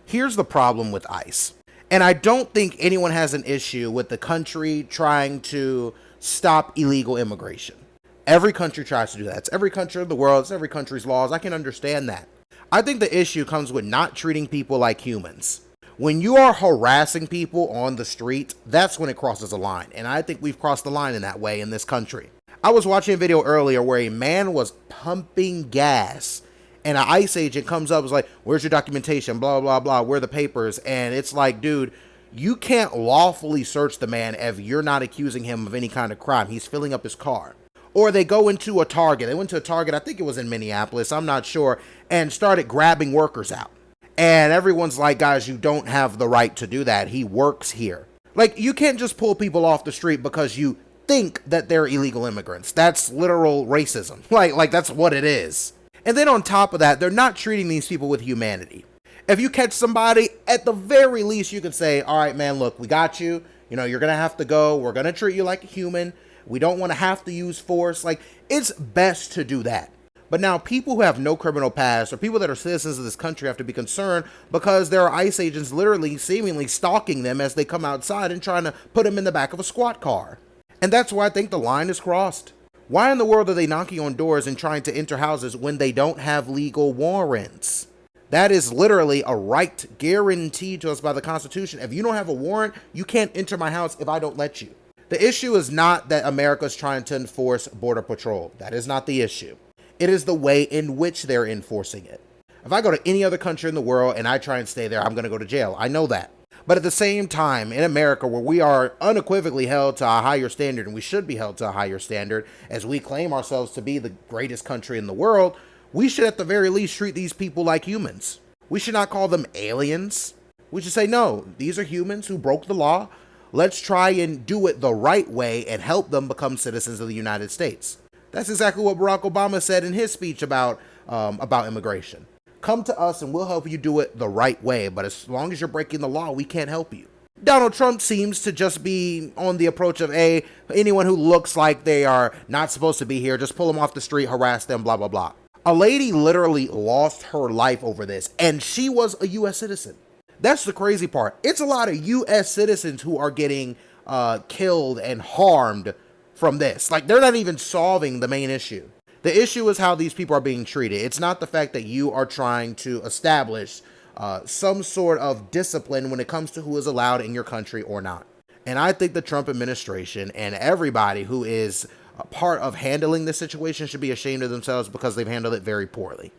Here's the problem with ICE. And I don't think anyone has an issue with the country trying to stop illegal immigration. Every country tries to do that. It's every country of the world. It's every country's laws. I can understand that. I think the issue comes with not treating people like humans. When you are harassing people on the street, that's when it crosses a line. And I think we've crossed the line in that way in this country. I was watching a video earlier where a man was pumping gas and an ICE agent comes up and is like, where's your documentation? Blah, blah, blah. Where are the papers? And it's like, dude, you can't lawfully search the man if you're not accusing him of any kind of crime. He's filling up his car. Or they go into a Target. They went to a Target, I think it was in Minneapolis, I'm not sure, and started grabbing workers out. And everyone's like, guys, you don't have the right to do that. He works here. Like, you can't just pull people off the street because you think that they're illegal immigrants. That's literal racism. Like that's what it is. And then on top of that, they're not treating these people with humanity. If you catch somebody, at the very least, you can say, all right, man, look, we got you. You know, you're going to have to go. We're going to treat you like a human. We don't want to have to use force. Like, it's best to do that. But now people who have no criminal past or people that are citizens of this country have to be concerned because there are ICE agents literally seemingly stalking them as they come outside and trying to put them in the back of a squad car. And that's why I think the line is crossed. Why in the world are they knocking on doors and trying to enter houses when they don't have legal warrants? That is literally a right guaranteed to us by the Constitution. If you don't have a warrant, you can't enter my house if I don't let you. The issue is not that America is trying to enforce Border Patrol. That is not the issue. It is the way in which they're enforcing it. If I go to any other country in the world and I try and stay there, I'm going to go to jail. I know that. But at the same time, in America, where we are unequivocally held to a higher standard, and we should be held to a higher standard, as we claim ourselves to be the greatest country in the world, we should at the very least treat these people like humans. We should not call them aliens. We should say, no, these are humans who broke the law. Let's try and do it the right way and help them become citizens of the United States. That's exactly what Barack Obama said in his speech about immigration. Come to us and we'll help you do it the right way, but as long as you're breaking the law, we can't help you. Donald Trump seems to just be on the approach of, anyone who looks like they are not supposed to be here, just pull them off the street, harass them, blah, blah, blah. A lady literally lost her life over this, and she was a U.S. citizen. That's the crazy part. It's a lot of U.S. citizens who are getting killed and harmed from this. Like, they're not even solving the main issue. The issue is how these people are being treated. It's not the fact that you are trying to establish some sort of discipline when it comes to who is allowed in your country or not. And I think the Trump administration and everybody who is a part of handling this situation should be ashamed of themselves because they've handled it very poorly.